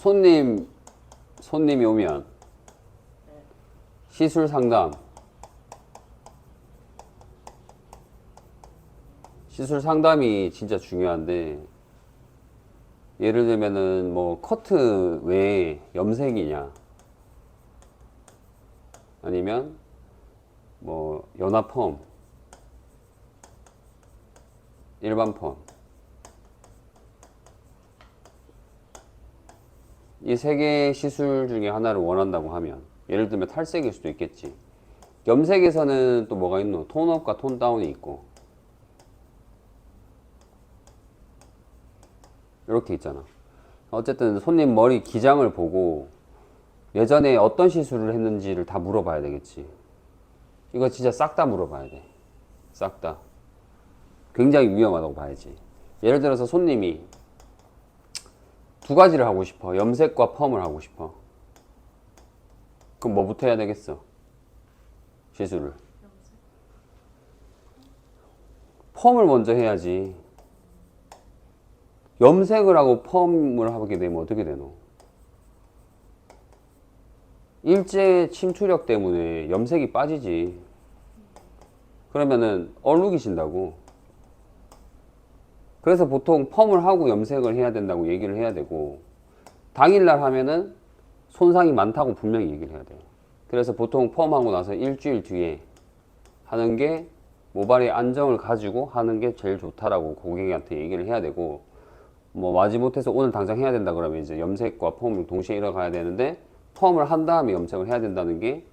손님이 오면 시술 상담. 시술 상담이 진짜 중요한데, 예를 들면은 뭐 커트 외에 염색이냐, 아니면 뭐 연화 펌, 일반 펌, 이 세 개의 시술 중에 하나를 원한다고 하면, 예를 들면 탈색일 수도 있겠지. 염색에서는 또 뭐가 있노? 톤업과 톤다운이 있고 이렇게 있잖아. 어쨌든 손님 머리 기장을 보고 예전에 어떤 시술을 했는지를 다 물어봐야 되겠지. 이거 진짜 싹 다 물어봐야 돼. 싹 다. 굉장히 위험하다고 봐야지. 예를 들어서 손님이 두 가지를 하고 싶어. 염색과 펌을 하고 싶어. 그럼 뭐부터 해야 되겠어? 시술을. 펌을 먼저 해야지. 염색을 하고 펌을 하게 되면 어떻게 되노? 일제 침투력 때문에 염색이 빠지지. 그러면은 얼룩이신다고. 그래서 보통 펌을 하고 염색을 해야 된다고 얘기를 해야 되고, 당일날 하면은 손상이 많다고 분명히 얘기를 해야 돼요. 그래서 보통 펌하고 나서 일주일 뒤에 하는 게 모발의 안정을 가지고 하는 게 제일 좋다라고 고객한테 얘기를 해야 되고, 뭐 마지못해서 오늘 당장 해야 된다 그러면 이제 염색과 펌을 동시에 이뤄가야 되는데, 펌을 한 다음에 염색을 해야 된다는 게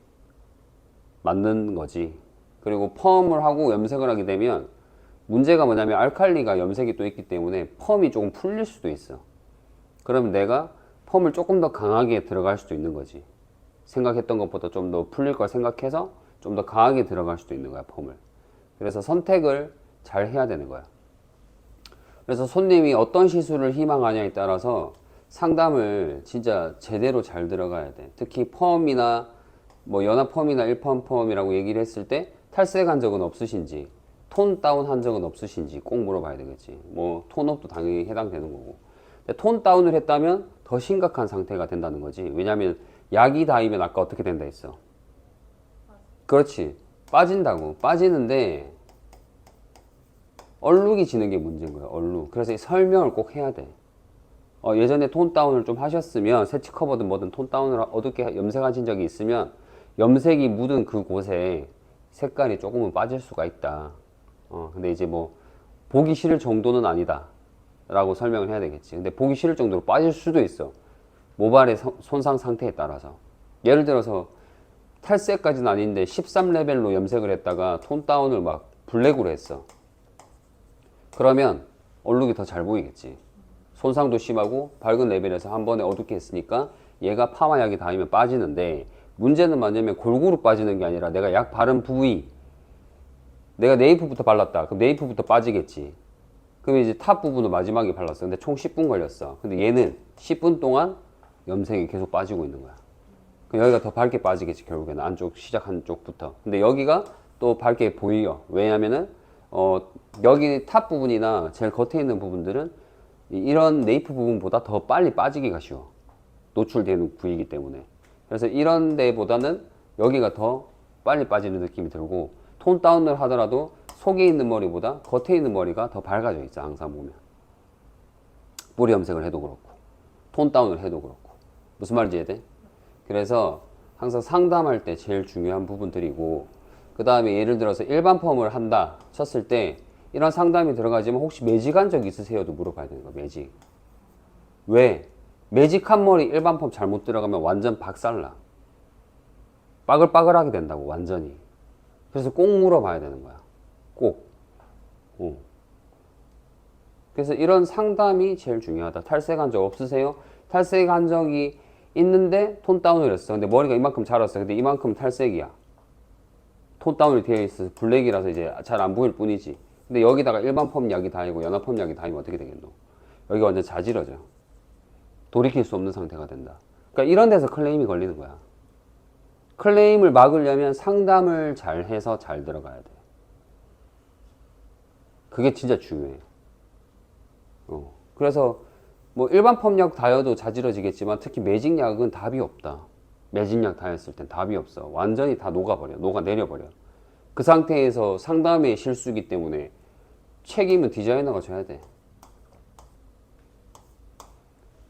맞는 거지. 그리고 펌을 하고 염색을 하게 되면 문제가 뭐냐면 알칼리가 염색이 또 있기 때문에 펌이 조금 풀릴 수도 있어. 그러면 내가 펌을 조금 더 강하게 들어갈 수도 있는 거지. 생각했던 것보다 좀 더 풀릴 걸 생각해서 좀 더 강하게 들어갈 수도 있는 거야, 펌을. 그래서 선택을 잘 해야 되는 거야. 그래서 손님이 어떤 시술을 희망하냐에 따라서 상담을 진짜 제대로 잘 들어가야 돼. 특히 펌이나 뭐 연화 펌이나 일펌 펌이라고 얘기를 했을 때 탈색한 적은 없으신지, 톤 다운 한 적은 없으신지 꼭 물어봐야 되겠지. 뭐 톤업도 당연히 해당되는 거고. 근데 톤 다운을 했다면 더 심각한 상태가 된다는 거지. 왜냐면 약이 닿으면 아까 어떻게 된다 했어? 그렇지. 빠진다고. 빠지는데 얼룩이 지는 게 문제인 거야. 얼룩. 그래서 이 설명을 꼭 해야 돼. 예전에 톤 다운을 좀 하셨으면, 세치 커버든 뭐든 톤 다운을 어둡게 염색하신 적이 있으면 염색이 묻은 그곳에 색깔이 조금은 빠질 수가 있다. 근데 이제 뭐 보기 싫을 정도는 아니다 라고 설명을 해야 되겠지. 근데 보기 싫을 정도로 빠질 수도 있어. 모발의 손상 상태에 따라서. 예를 들어서 탈색까지는 아닌데 13레벨로 염색을 했다가 톤 다운을 막 블랙으로 했어. 그러면 얼룩이 더 잘 보이겠지. 손상도 심하고 밝은 레벨에서 한 번에 어둡게 했으니까 얘가 파마약이 닿으면 빠지는데, 문제는 뭐냐면 골고루 빠지는 게 아니라 내가 약 바른 부위, 내가 네이프부터 발랐다. 그럼 네이프부터 빠지겠지. 그럼 이제 탑 부분을 마지막에 발랐어. 근데 총 10분 걸렸어. 근데 얘는 10분 동안 염색이 계속 빠지고 있는 거야. 그럼 여기가 더 밝게 빠지겠지, 결국에는. 안쪽 시작한 쪽부터. 근데 여기가 또 밝게 보여. 왜냐면은 여기 탑 부분이나 제일 겉에 있는 부분들은 이런 네이프 부분보다 더 빨리 빠지기가 쉬워. 노출되는 부위이기 때문에. 그래서 이런 데보다는 여기가 더 빨리 빠지는 느낌이 들고, 톤 다운을 하더라도 속에 있는 머리보다 겉에 있는 머리가 더 밝아져 있어. 항상 보면 뿌리 염색을 해도 그렇고 톤 다운을 해도 그렇고. 무슨 말인지 이해돼? 그래서 항상 상담할 때 제일 중요한 부분들이고, 그 다음에 예를 들어서 일반 펌을 한다 쳤을 때 이런 상담이 들어가지만 혹시 매직한 적 있으세요도 물어봐야 되는 거야. 매직. 왜? 매직한 머리 일반 펌 잘못 들어가면 완전 박살나. 빠글빠글하게 된다고, 완전히. 그래서 꼭 물어봐야 되는 거야. 꼭. 그래서 이런 상담이 제일 중요하다. 탈색한 적 없으세요? 탈색한 적이 있는데 톤 다운을 했어. 근데 머리가 이만큼 자랐어. 근데 이만큼 탈색이야. 톤 다운이 되어 있어서 블랙이라서 이제 잘 안 보일 뿐이지. 근데 여기다가 일반 펌 약이 닿이고 연화 펌 약이 닿으면 어떻게 되겠노? 여기가 완전 자지러져. 돌이킬 수 없는 상태가 된다. 그러니까 이런 데서 클레임이 걸리는 거야. 클레임을 막으려면 상담을 잘 해서 잘 들어가야 돼. 그게 진짜 중요해. 그래서 뭐 일반 펌약 다여도 자지러지겠지만 특히 매직약은 답이 없다. 매직약 다였을 땐 답이 없어. 완전히 다 녹아버려. 녹아내려버려. 그 상태에서 상담의 실수이기 때문에 책임은 디자이너가 져야 돼.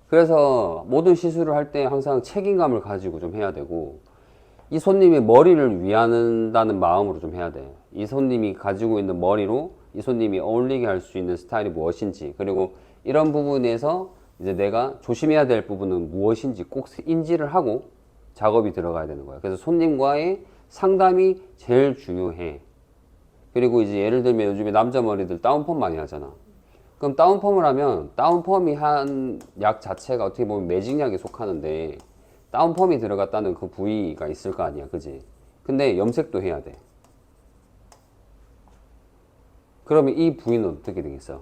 그래서 모든 시술을 할 때 항상 책임감을 가지고 좀 해야 되고, 이 손님의 머리를 위한다는 마음으로 좀 해야 돼. 이 손님이 가지고 있는 머리로 이 손님이 어울리게 할 수 있는 스타일이 무엇인지, 그리고 이런 부분에서 이제 내가 조심해야 될 부분은 무엇인지 꼭 인지를 하고 작업이 들어가야 되는 거야. 그래서 손님과의 상담이 제일 중요해. 그리고 이제 예를 들면 요즘에 남자 머리들 다운펌 많이 하잖아. 그럼 다운펌을 하면 다운펌이 한 약 자체가 어떻게 보면 매직약에 속하는데 다운펌이 들어갔다는 그 부위가 있을 거 아니야, 그지? 근데 염색도 해야 돼. 그러면 이 부위는 어떻게 되겠어?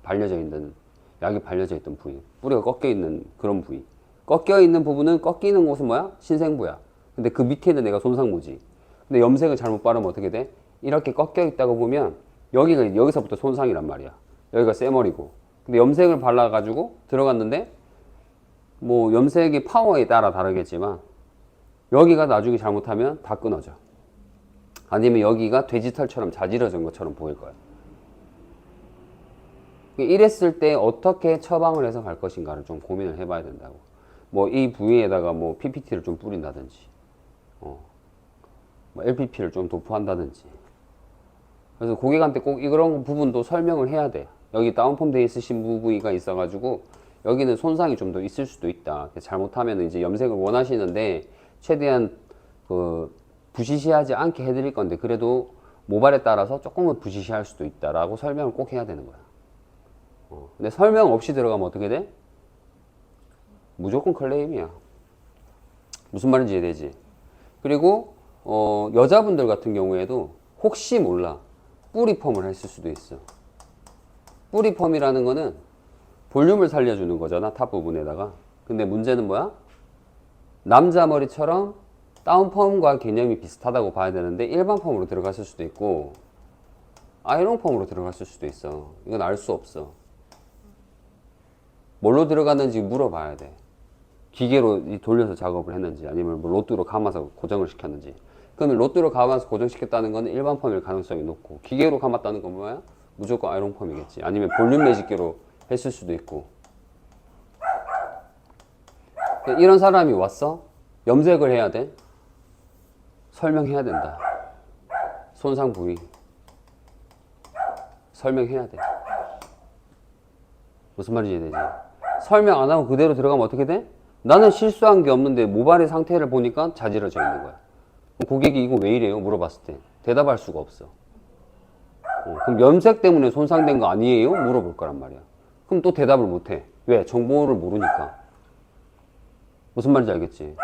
발려져 있는, 약이 발려져 있던 부위, 뿌리가 꺾여 있는 그런 부위. 꺾여 있는 부분은, 꺾이는 곳은 뭐야? 신생부야. 근데 그 밑에는 내가 손상부지. 근데 염색을 잘못 바르면 어떻게 돼? 이렇게 꺾여 있다고 보면 여기가, 여기서부터 손상이란 말이야. 여기가 쇠머리고. 근데 염색을 발라가지고 들어갔는데 뭐 염색의 파워에 따라 다르겠지만 여기가 나중에 잘못하면 다 끊어져. 아니면 여기가 돼지털처럼 자지러진 것처럼 보일 거야. 이랬을 때 어떻게 처방을 해서 갈 것인가를 좀 고민을 해봐야 된다고. 뭐 이 부위에다가 뭐 PPT를 좀 뿌린다든지, 뭐 LPP를 좀 도포한다든지. 그래서 고객한테 꼭 이런 부분도 설명을 해야 돼. 여기 다운펌 돼 있으신 부위가 있어가지고 여기는 손상이 좀 더 있을 수도 있다. 잘못하면 이제 염색을 원하시는데 최대한 그 부시시하지 않게 해드릴 건데 그래도 모발에 따라서 조금은 부시시할 수도 있다라고 설명을 꼭 해야 되는 거야. 근데 설명 없이 들어가면 어떻게 돼? 무조건 클레임이야. 무슨 말인지 이해되지? 그리고 여자분들 같은 경우에도 혹시 몰라 뿌리펌을 했을 수도 있어. 뿌리펌이라는 거는 볼륨을 살려주는 거잖아, 탑 부분에다가. 근데 문제는 뭐야? 남자 머리처럼 다운펌과 개념이 비슷하다고 봐야 되는데 일반 펌으로 들어갔을 수도 있고 아이롱 펌으로 들어갔을 수도 있어. 이건 알 수 없어. 뭘로 들어갔는지 물어봐야 돼. 기계로 돌려서 작업을 했는지 아니면 뭐 로또로 감아서 고정을 시켰는지. 그러면 로또로 감아서 고정시켰다는 건 일반 펌일 가능성이 높고, 기계로 감았다는 건 뭐야? 무조건 아이롱 펌이겠지. 아니면 볼륨 매직기로 했을 수도 있고. 이런 사람이 왔어? 염색을 해야 돼? 설명해야 된다. 손상 부위 설명해야 돼. 무슨 말인지 이해되지? 설명 안 하고 그대로 들어가면 어떻게 돼? 나는 실수한 게 없는데 모발의 상태를 보니까 자지러져 있는 거야. 고객이 이거 왜 이래요? 물어봤을 때 대답할 수가 없어. 그럼 염색 때문에 손상된 거 아니에요? 물어볼 거란 말이야. 그럼 또 대답을 못해. 왜? 정보를 모르니까. 무슨 말인지 알겠지?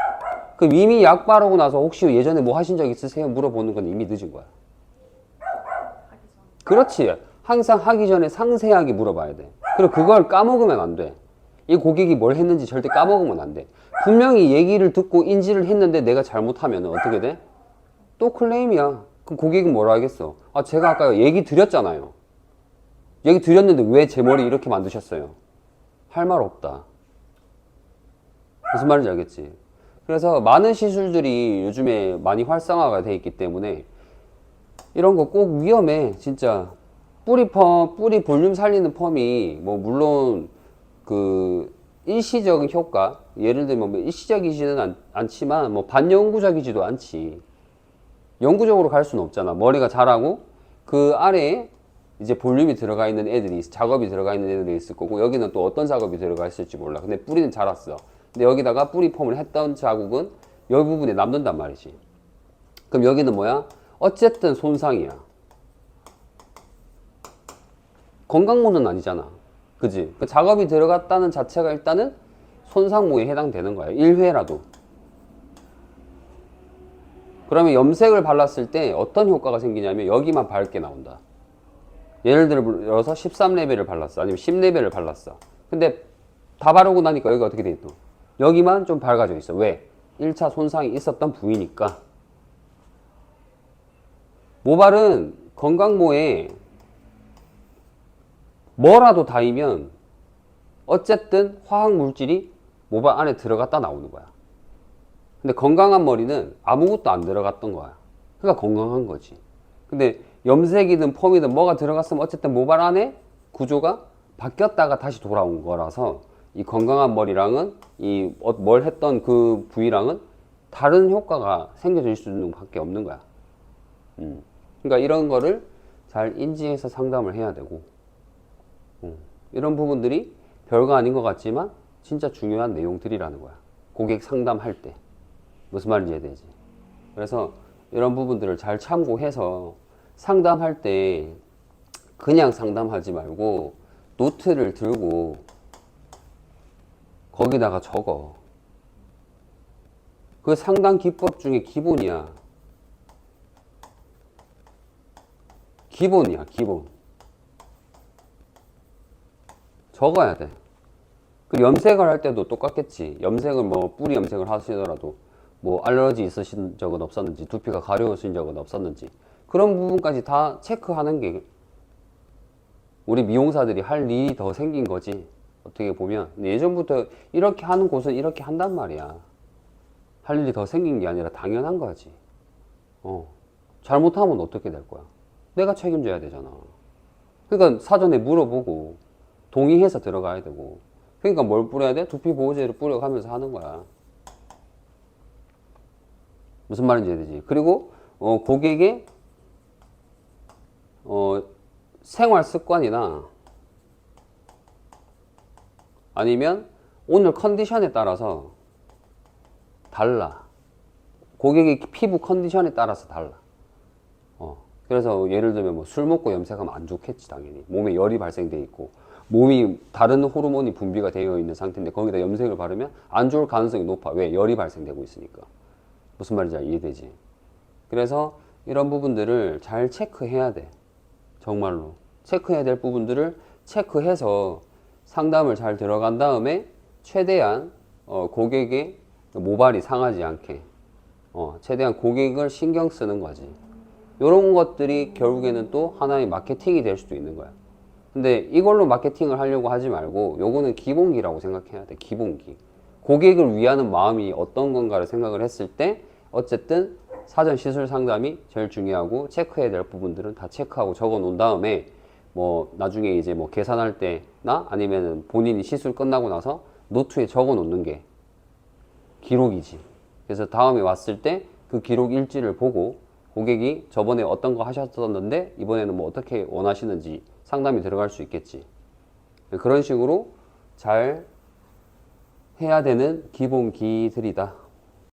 그럼 이미 약 바르고 나서 혹시 예전에 뭐 하신 적 있으세요? 물어보는 건 이미 늦은 거야. 그렇지. 항상 하기 전에 상세하게 물어봐야 돼. 그리고 그걸 까먹으면 안 돼. 이 고객이 뭘 했는지 절대 까먹으면 안 돼. 분명히 얘기를 듣고 인지를 했는데 내가 잘못하면 어떻게 돼? 또 클레임이야. 그럼 고객은 뭐라 하겠어? 아, 제가 아까 얘기 드렸잖아요. 얘기 드렸는데 왜 제 머리 이렇게 만드셨어요? 할 말 없다. 무슨 말인지 알겠지? 그래서 많은 시술들이 요즘에 많이 활성화가 돼 있기 때문에 이런 거 꼭 위험해. 진짜 뿌리 볼륨 살리는 펌이 뭐 물론 그 일시적인 효과, 예를 들면 뭐 일시적이지는 않지만 뭐 반영구적이지도 않지. 영구적으로 갈 수는 없잖아. 머리가 자라고 그 아래에 이제 볼륨이 들어가 있는 애들이, 작업이 들어가 있는 애들이 있을 거고, 여기는 또 어떤 작업이 들어가 있을지 몰라. 근데 뿌리는 자랐어. 근데 여기다가 뿌리 펌을 했던 자국은 여기 부분에 남는단 말이지. 그럼 여기는 뭐야? 어쨌든 손상이야. 건강모는 아니잖아. 그지? 그 작업이 들어갔다는 자체가 일단은 손상모에 해당되는 거야. 1회라도. 그러면 염색을 발랐을 때 어떤 효과가 생기냐면 여기만 밝게 나온다. 예를 들어서 13레벨을 발랐어. 아니면 10레벨을 발랐어. 근데 다 바르고 나니까 여기가 어떻게 돼 있노? 여기만 좀 밝아져 있어. 왜? 1차 손상이 있었던 부위니까. 모발은 건강모에 뭐라도 닿으면 어쨌든 화학 물질이 모발 안에 들어갔다 나오는 거야. 근데 건강한 머리는 아무것도 안 들어갔던 거야. 그러니까 건강한 거지. 근데 염색이든 펌이든 뭐가 들어갔으면 어쨌든 모발 안에 구조가 바뀌었다가 다시 돌아온 거라서 이 건강한 머리랑은 이 뭘 했던 그 부위랑은 다른 효과가 생겨질 수는 밖에 없는 거야. 그러니까 이런 거를 잘 인지해서 상담을 해야 되고, 이런 부분들이 별거 아닌 것 같지만 진짜 중요한 내용들이라는 거야. 고객 상담할 때. 무슨 말인지 이해되지? 그래서 이런 부분들을 잘 참고해서 상담할 때 그냥 상담하지 말고 노트를 들고 거기다가 적어. 그 상담 기법 중에 기본이야. 기본이야, 기본. 적어야 돼. 그 염색을 할 때도 똑같겠지. 염색을 뭐 뿌리 염색을 하시더라도 뭐 알러지 있으신 적은 없었는지, 두피가 가려우신 적은 없었는지, 그런 부분까지 다 체크하는 게 우리 미용사들이 할 일이 더 생긴 거지. 어떻게 보면 예전부터 이렇게 하는 곳은 이렇게 한단 말이야. 할 일이 더 생긴 게 아니라 당연한 거지. 잘못하면 어떻게 될 거야? 내가 책임져야 되잖아. 그러니까 사전에 물어보고 동의해서 들어가야 되고. 그러니까 뭘 뿌려야 돼? 두피 보호제를 뿌려가면서 하는 거야. 무슨 말인지 이해되지? 그리고 고객의 생활 습관이나 아니면 오늘 컨디션에 따라서 달라. 고객의 피부 컨디션에 따라서 달라. 그래서 예를 들면 뭐 술 먹고 염색하면 안 좋겠지, 당연히. 몸에 열이 발생돼 있고 몸이 다른 호르몬이 분비가 되어 있는 상태인데 거기다 염색을 바르면 안 좋을 가능성이 높아. 왜? 열이 발생되고 있으니까. 무슨 말인지 이해되지? 그래서 이런 부분들을 잘 체크해야 돼. 정말로 체크해야 될 부분들을 체크해서 상담을 잘 들어간 다음에 최대한 고객의 모발이 상하지 않게 최대한 고객을 신경 쓰는 거지. 이런 것들이 결국에는 또 하나의 마케팅이 될 수도 있는 거야. 근데 이걸로 마케팅을 하려고 하지 말고 요거는 기본기라고 생각해야 돼. 기본기. 고객을 위하는 마음이 어떤 건가를 생각을 했을 때 어쨌든 사전 시술 상담이 제일 중요하고 체크해야 될 부분들은 다 체크하고 적어 놓은 다음에 뭐 나중에 이제 뭐 계산할 때나 아니면은 본인이 시술 끝나고 나서 노트에 적어 놓는 게 기록이지. 그래서 다음에 왔을 때 그 기록 일지를 보고 고객이 저번에 어떤 거 하셨었는데 이번에는 뭐 어떻게 원하시는지 상담이 들어갈 수 있겠지. 그런 식으로 잘 해야 되는 기본기들이다.